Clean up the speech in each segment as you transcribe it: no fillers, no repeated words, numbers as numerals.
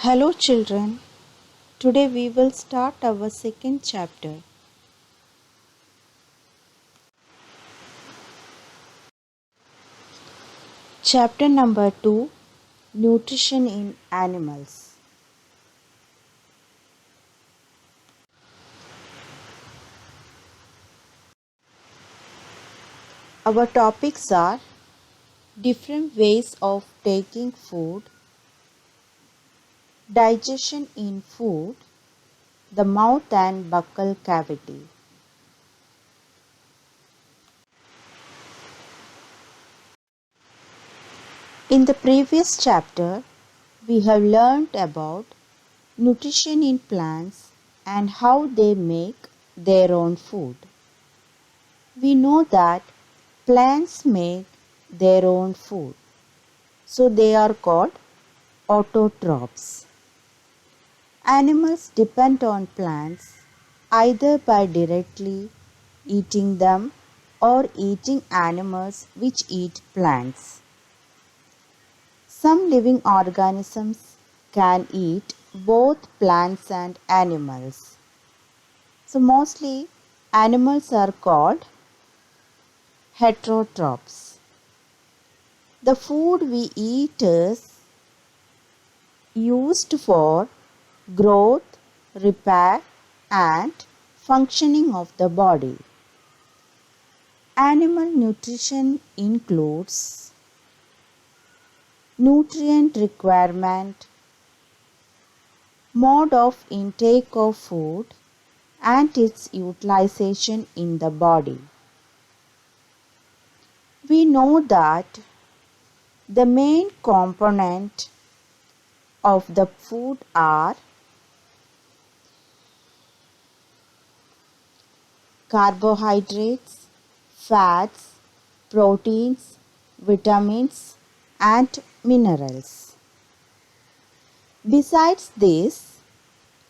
Hello, children. Today we will start our second chapter. Chapter number 2, Nutrition in Animals. Our topics are different ways of taking food, digestion in food, the mouth and buccal cavity. In the previous chapter, we have learned about nutrition in plants and how they make their own food. We know that plants make their own food, so they are called autotrophs. Animals depend on plants either by directly eating them or eating animals which eat plants. Some living organisms can eat both plants and animals. So mostly animals are called heterotrophs. The food we eat is used for growth, repair, and functioning of the body. Animal nutrition includes nutrient requirement, mode of intake of food, and its utilization in the body. We know that the main component of the food are carbohydrates, fats, proteins, vitamins, and minerals. Besides this,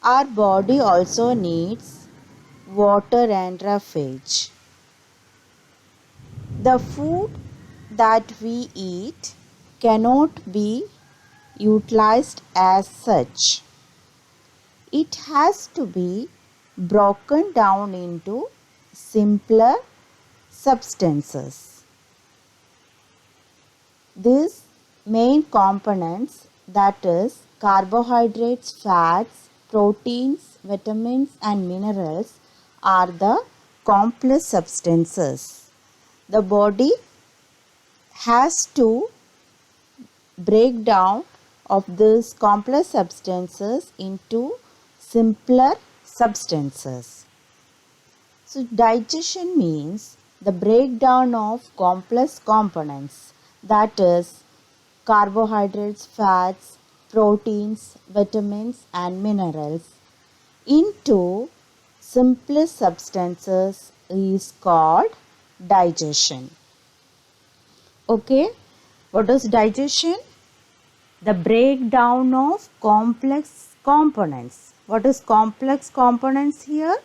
our body also needs water and roughage. The food that we eat cannot be utilized as such. It has to be broken down into simpler substances. These main components, that is carbohydrates, fats, proteins, vitamins and minerals, are the complex substances. The body has to break down of these complex substances into simpler substances. So digestion means the breakdown of complex components, that is carbohydrates, fats, proteins, vitamins and minerals into simplest substances is called digestion. Okay, what is digestion? The breakdown of complex components. What is complex components here?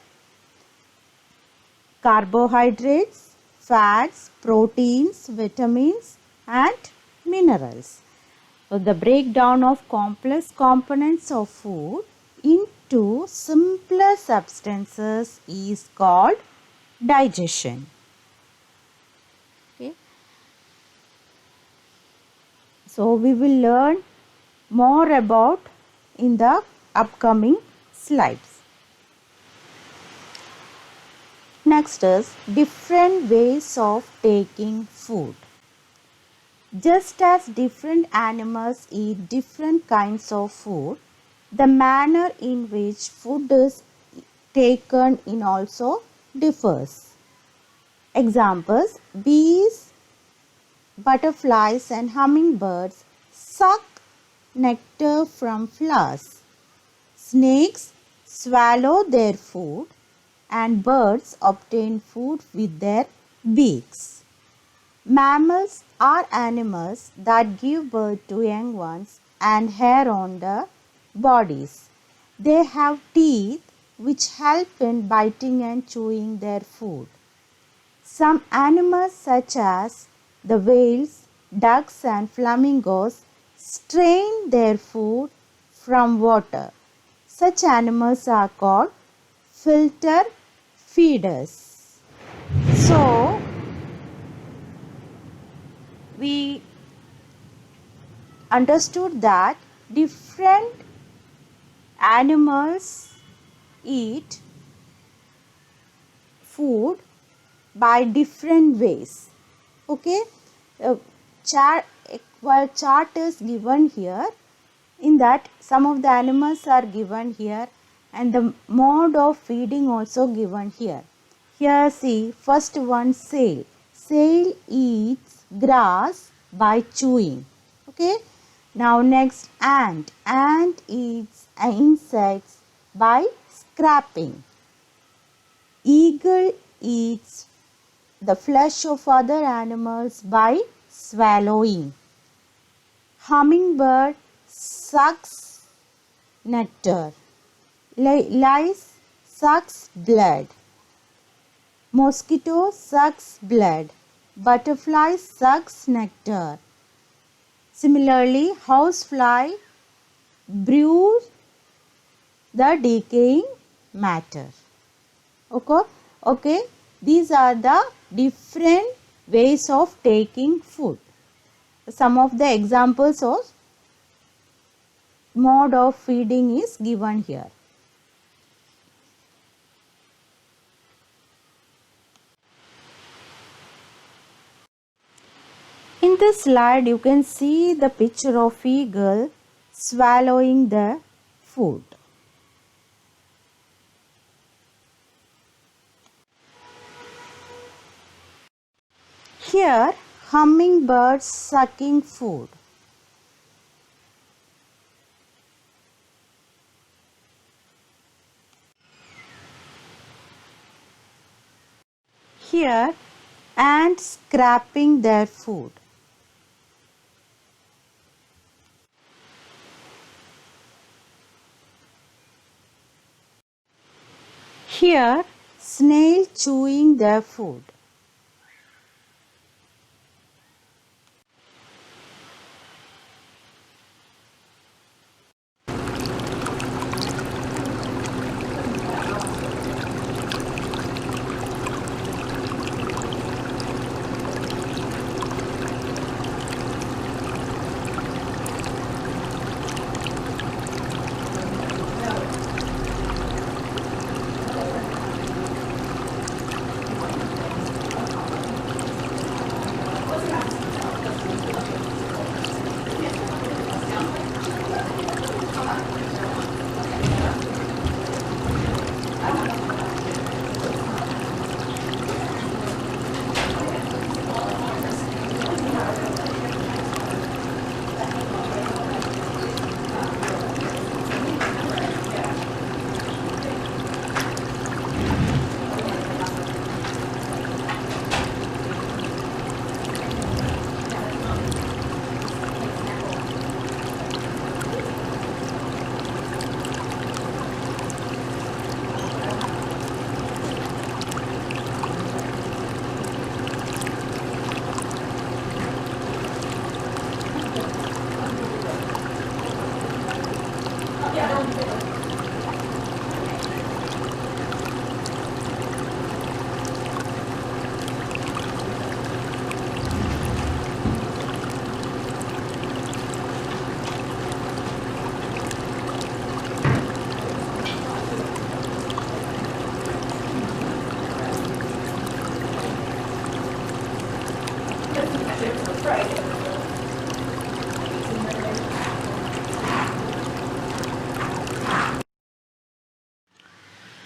Carbohydrates, fats, proteins, vitamins and minerals. So the breakdown of complex components of food into simpler substances is called digestion. Okay. So we will learn more about in the upcoming slides. Next is different ways of taking food. Just as different animals eat different kinds of food, the manner in which food is taken in also differs. Examples: bees, butterflies and hummingbirds suck nectar from flowers. Snakes swallow their food and birds obtain food with their beaks. Mammals are animals that give birth to young ones and hair on the bodies. They have teeth which help in biting and chewing their food. Some animals such as the whales, ducks and flamingos strain their food from water. Such animals are called filter feeders. So, we understood that different animals eat food by different ways. Okay, chart is given here. In that, some of the animals are given here and the mode of feeding also given here. Here see, first one, sail. Sail eats grass by chewing. Okay. Now next, ant. Ant eats insects by scraping. Eagle eats the flesh of other animals by swallowing. Hummingbird sucks nectar. Lice sucks blood. Mosquito sucks blood. Butterfly sucks nectar. Similarly, housefly brews the decaying matter. Okay. These are the different ways of taking food. Some of the examples of mode of feeding is given here. In this slide, you can see the picture of eagle swallowing the food. Here, hummingbird sucking food. Here, ants scraping their food. Here, snail chewing their food.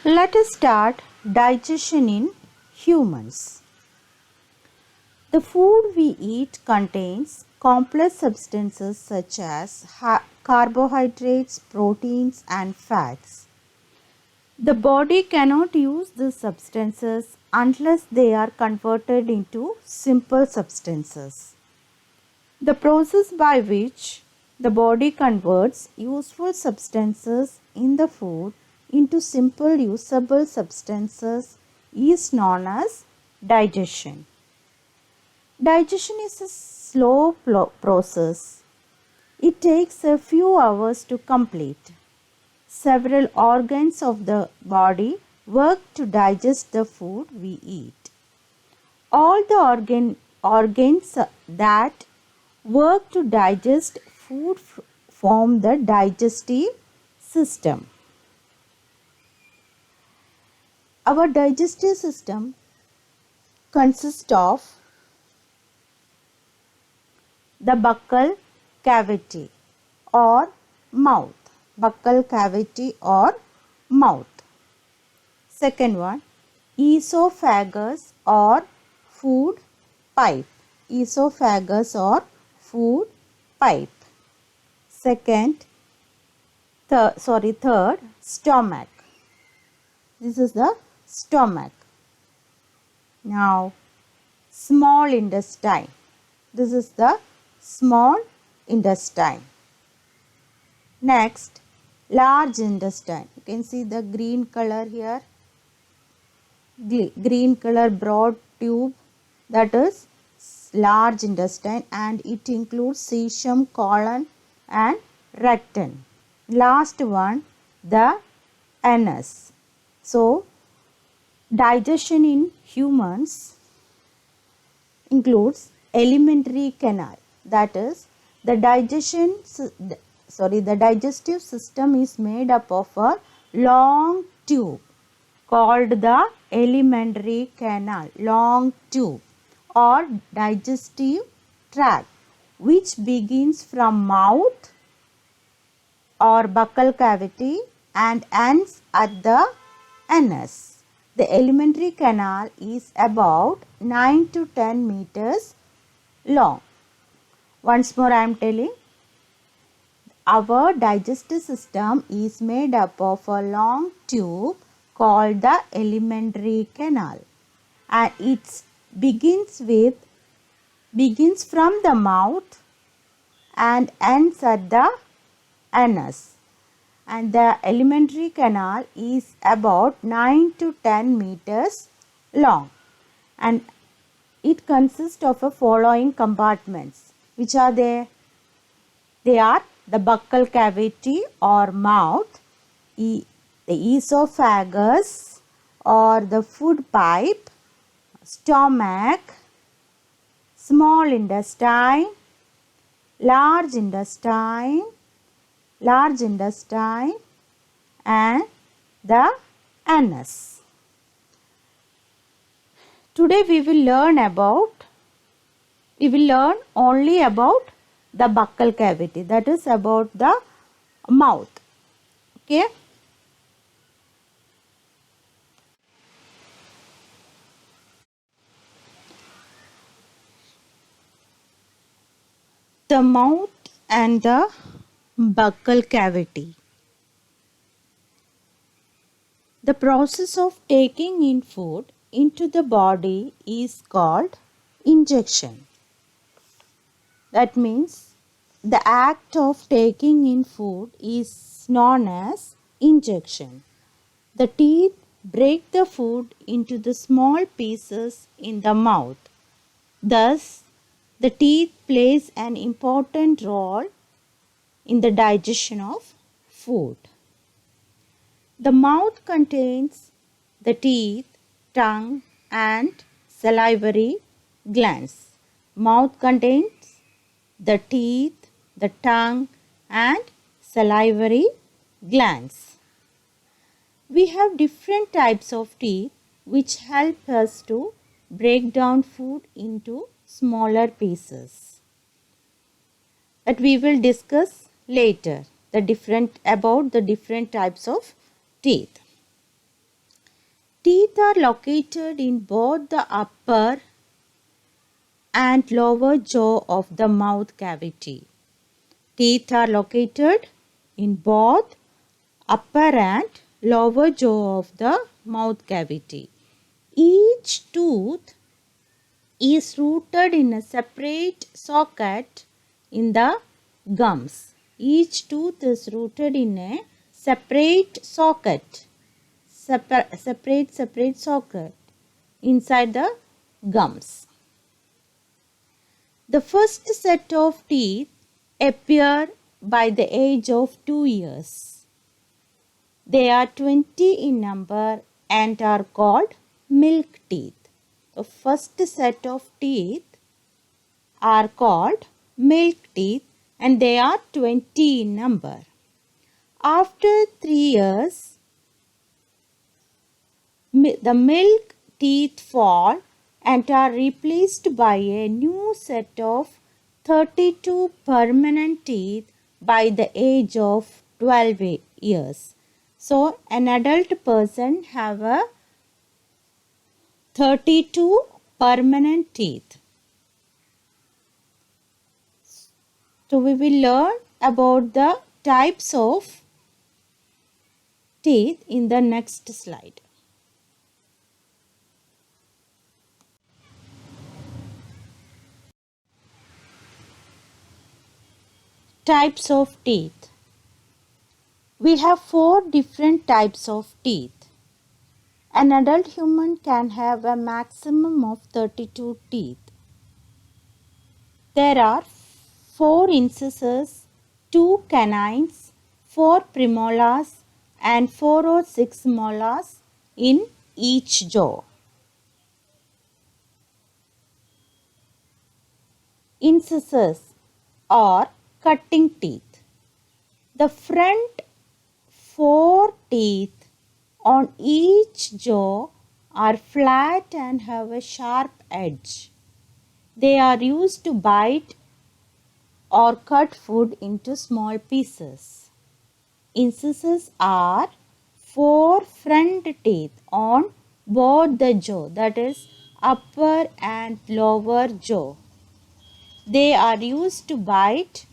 Let us start digestion in humans. The food we eat contains complex substances such as carbohydrates, proteins and fats. The body cannot use these substances unless they are converted into simple substances. The process by which the body converts useful substances in the food into simple usable substances is known as digestion. Digestion is a slow process. It takes a few hours to complete. Several organs of the body work to digest the food we eat. All the organs that work to digest food form the digestive system. Our digestive system consists of the buccal cavity or mouth. Buccal cavity or mouth. Second one, esophagus or food pipe. Esophagus or food pipe. Second, third, stomach. This is the stomach. Now, small intestine. This is the small intestine. Next, large intestine. You can see the green color here. Green color broad tube, that is large intestine, and it includes cecum, colon and rectum. Last one, the anus. So, digestion in humans includes alimentary canal, that is the digestive system is made up of a long tube called the alimentary canal, long tube or digestive tract, which begins from mouth or buccal cavity and ends at the anus. The alimentary canal is about 9 to 10 meters long. Once more I am telling, our digestive system is made up of a long tube called the alimentary canal, and it begins from the mouth and ends at the anus, and the alimentary canal is about 9 to 10 meters long, and it consists of the following compartments. Which are there? They are the buccal cavity or mouth, the esophagus or the food pipe, stomach, small intestine, large intestine, and the anus. Today we will learn only about the buccal cavity, that is about the mouth. Okay. The mouth and the buccal cavity. The process of taking in food into the body is called injection. That means the act of taking in food is known as injection. The teeth break the food into the small pieces in the mouth. Thus, the teeth plays an important role in the digestion of food. The mouth contains the teeth, tongue and salivary glands. Mouth contains the teeth, the tongue and salivary glands. We have different types of teeth which help us to break down food into smaller pieces. That we will discuss later about the different types of teeth. Teeth are located in both the upper and lower jaw of the mouth cavity. Teeth are located in both upper and lower jaw of the mouth cavity. Each tooth is rooted in a separate socket in the gums. Each tooth is rooted in a separate socket. Separate socket inside the gums. The first set of teeth appear by the age of 2 years. They are 20 in number and are called milk teeth. The first set of teeth are called milk teeth and they are 20 in number. After 3 years, the milk teeth fall and are replaced by a new set of 32 permanent teeth by the age of 12 years. So, an adult person have a 32 permanent teeth. So, we will learn about the types of teeth in the next slide. Types of teeth. We have 4 different types of teeth. An adult human can have a maximum of 32 teeth. There are 4 incisors, 2 canines, 4 premolars and 4 or 6 molars in each jaw. Incisors or cutting teeth. The front 4 teeth on each jaw are flat and have a sharp edge. They are used to bite or cut food into small pieces. Incisors are 4 front teeth on both the jaw, that is upper and lower jaw. They are used to bite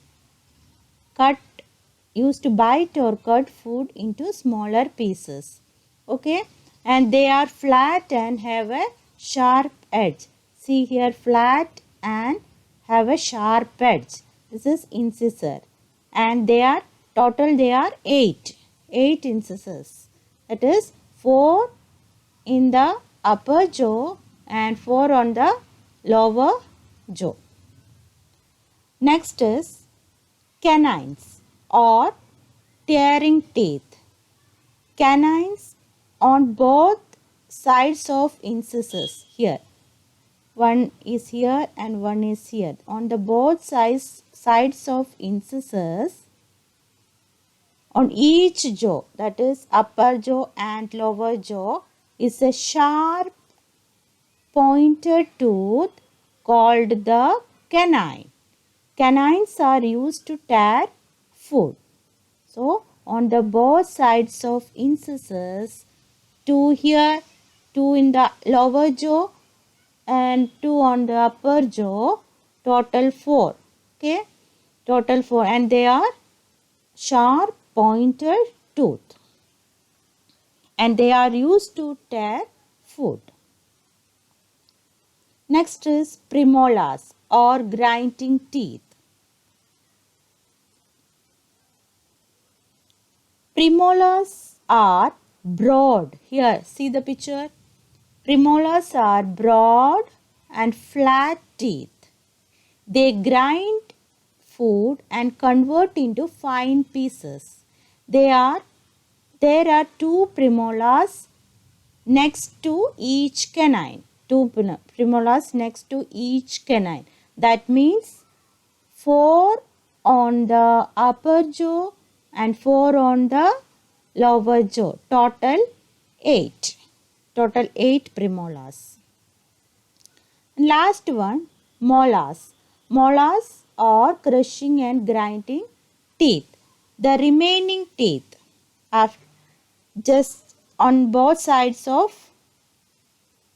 or cut food into smaller pieces. Okay, and they are flat and have a sharp edge. See here, flat and have a sharp edge. This is incisor, and they are 8 incisors. That is 4 in the upper jaw and 4 on the lower jaw. Next is canines or tearing teeth. Canines on both sides of incisors. Here, one is here and one is here. On the both sides of incisors, on each jaw, that is upper jaw and lower jaw, is a sharp pointed tooth called the canine. Canines are used to tear food. So, on the both sides of incisors, 2 here, 2 in the lower jaw and 2 on the upper jaw, total 4. Okay, total 4, and they are sharp pointed tooth and they are used to tear food. Next is premolars or grinding teeth. Premolars are broad. Here, see the picture. Premolars are broad and flat teeth. They grind food and convert into fine pieces. There are 2 premolars next to each canine. 2 premolars next to each canine. That means 4 on the upper jaw and 4 on the lower jaw. Total 8. Total 8 premolars. And last one, molars. Molars are crushing and grinding teeth. The remaining teeth are just on both sides of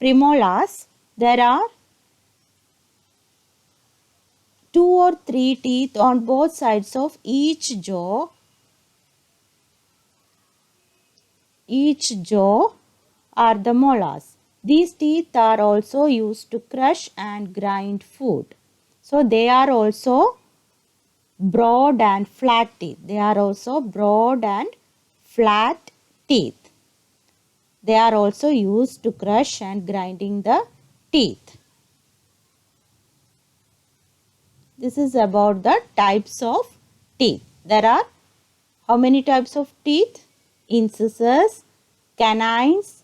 premolars. There are 2 or 3 teeth on both sides of each jaw. Each jaw are the molars. These teeth are also used to crush and grind food. So, they are also broad and flat teeth. They are also broad and flat teeth. They are also used to crush and grinding the teeth. This is about the types of teeth. There are how many types of teeth? Incisors, canines,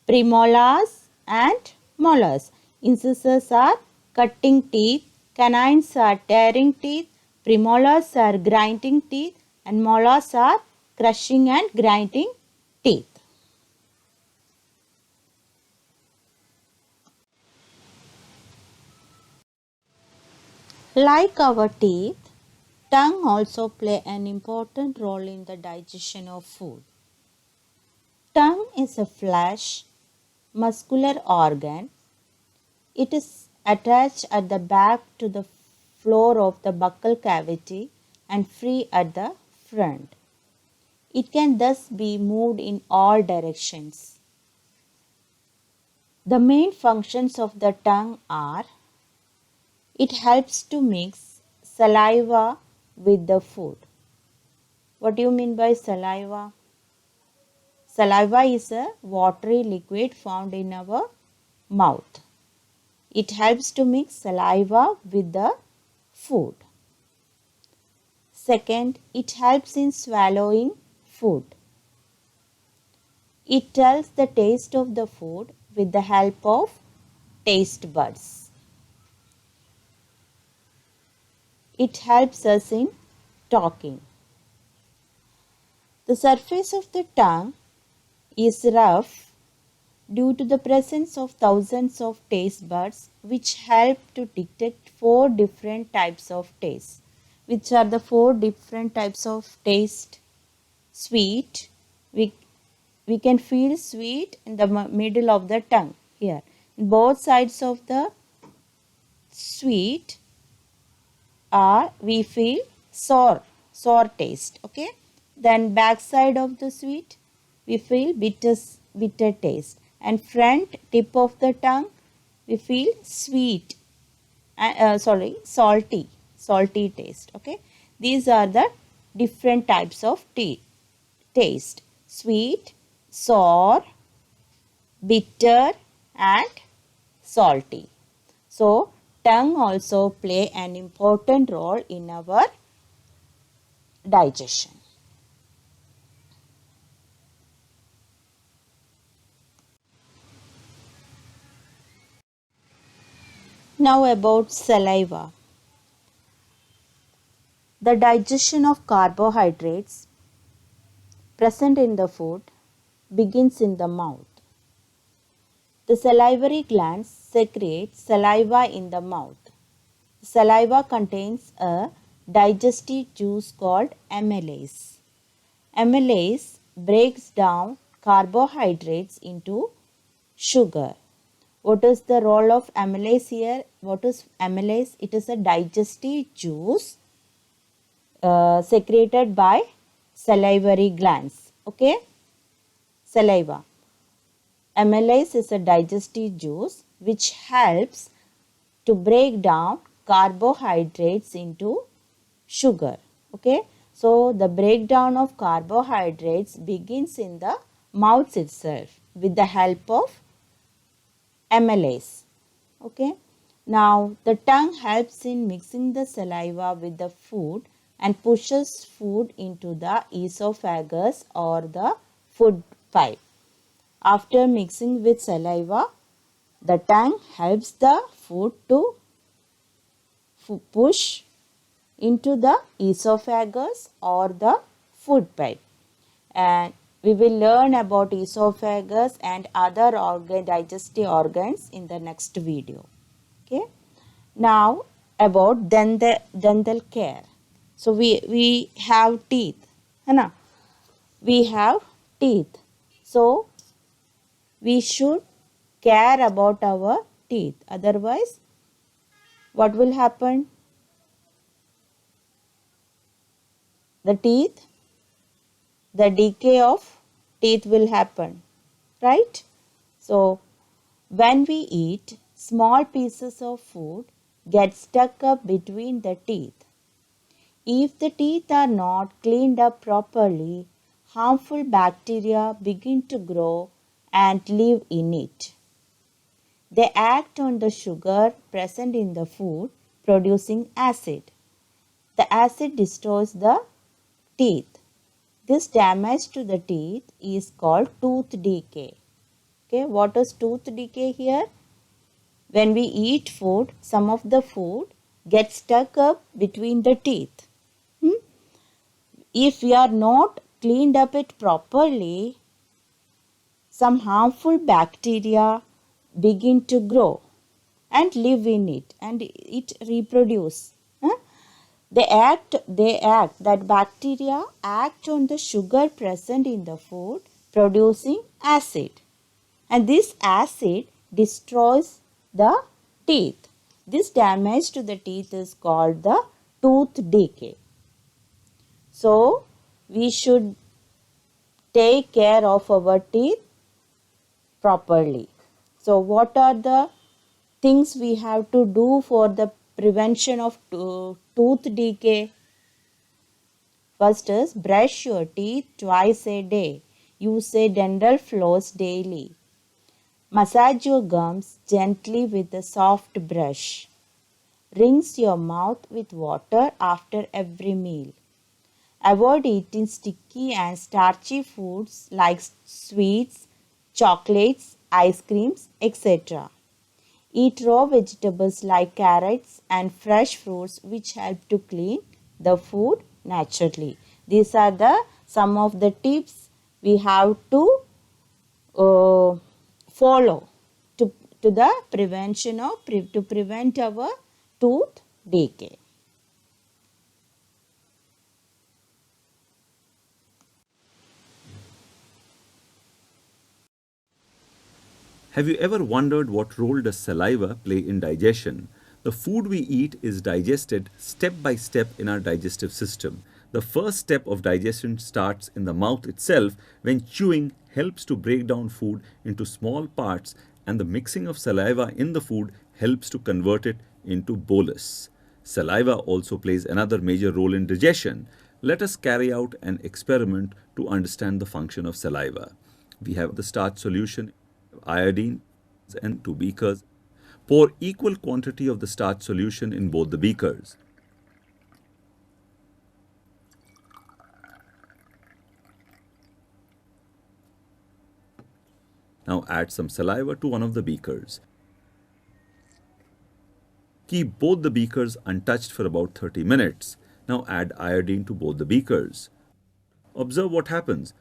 premolars and molars. Incisors are cutting teeth, canines are tearing teeth, premolars are grinding teeth and molars are crushing and grinding teeth. Like our teeth, tongue also play an important role in the digestion of food. Tongue is a flesh, muscular organ. It is attached at the back to the floor of the buccal cavity and free at the front. It can thus be moved in all directions. The main functions of the tongue are: it helps to mix saliva with the food. What do you mean by saliva? Saliva is a watery liquid found in our mouth. It helps to mix saliva with the food. Second, it helps in swallowing food. It tells the taste of the food with the help of taste buds. It helps us in talking. The surface of the tongue is rough due to the presence of thousands of taste buds which help to detect four different types of taste. Which are the four different types of taste? Sweet. We can feel sweet in the middle of the tongue here. Both sides of the sweet are we feel sour taste. Okay. Then back side of the sweet we feel bitter taste, and front tip of the tongue we feel sweet salty taste. Okay, these are the different types of taste: sweet, sour, bitter and salty. So tongue also play an important role in our digestion. Now about saliva. The digestion of carbohydrates present in the food begins in the mouth. The salivary glands secrete saliva in the mouth. Saliva contains a digestive juice called amylase. Amylase breaks down carbohydrates into sugar. What is the role of amylase here? What is amylase? It is a digestive juice secreted by salivary glands. Okay, saliva. Amylase is a digestive juice which helps to break down carbohydrates into sugar. Okay, so the breakdown of carbohydrates begins in the mouth itself with the help of amylase. Okay, now the tongue helps in mixing the saliva with the food and pushes food into the esophagus or the food pipe. After mixing with saliva, the tongue helps the food to push into the esophagus or the food pipe. And we will learn about esophagus and other digestive organs in the next video. Okay. Now about dental care. So we have teeth. Hai we have teeth. So we should care about our teeth. Otherwise, what will happen? The decay of teeth will happen. Right? So, when we eat, small pieces of food get stuck up between the teeth. If the teeth are not cleaned up properly, harmful bacteria begin to grow and live in it. They act on the sugar present in the food producing acid. The acid destroys the teeth. This damage to the teeth is called tooth decay. Okay, what is tooth decay here? When we eat food, some of the food gets stuck up between the teeth. If we are not cleaned up it properly, some harmful bacteria begin to grow and live in it and it reproduce. That bacteria act on the sugar present in the food, producing acid. And this acid destroys the teeth. This damage to the teeth is called the tooth decay. So, we should take care of our teeth properly. So, what are the things we have to do for the prevention of tooth decay? First is brush your teeth twice a day. Use a dental floss daily. Massage your gums gently with a soft brush. Rinse your mouth with water after every meal. Avoid eating sticky and starchy foods like sweets, chocolates, ice creams, etc. Eat raw vegetables like carrots and fresh fruits which help to clean the food naturally. These are some of the tips we have to follow to the prevention of to prevent our tooth decay. Have you ever wondered what role does saliva play in digestion? The food we eat is digested step by step in our digestive system. The first step of digestion starts in the mouth itself when chewing helps to break down food into small parts and the mixing of saliva in the food helps to convert it into bolus. Saliva also plays another major role in digestion. Let us carry out an experiment to understand the function of saliva. We have the starch solution, iodine and 2 beakers. Pour equal quantity of the starch solution in both the beakers. Now add some saliva to one of the beakers. Keep both the beakers untouched for about 30 minutes. Now add iodine to both the beakers. Observe what happens.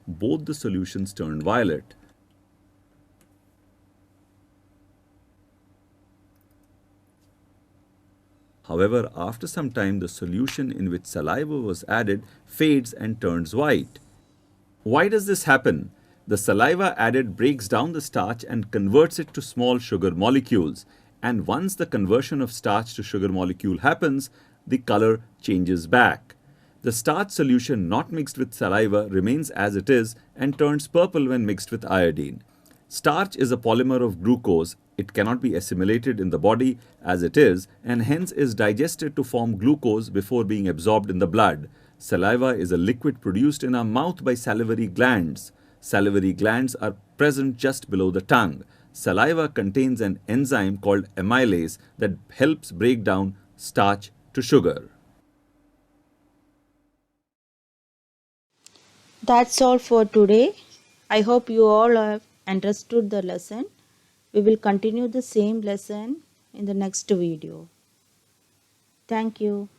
Both the solutions turn violet. However, after some time, the solution in which saliva was added fades and turns white. Why does this happen? The saliva added breaks down the starch and converts it to small sugar molecules. And once the conversion of starch to sugar molecule happens, the color changes back. The starch solution not mixed with saliva remains as it is and turns purple when mixed with iodine. Starch is a polymer of glucose. It cannot be assimilated in the body as it is and hence is digested to form glucose before being absorbed in the blood. Saliva is a liquid produced in our mouth by salivary glands. Salivary glands are present just below the tongue. Saliva contains an enzyme called amylase that helps break down starch to sugar. That's all for today. I hope you all have understood the lesson. We will continue the same lesson in the next video. Thank you.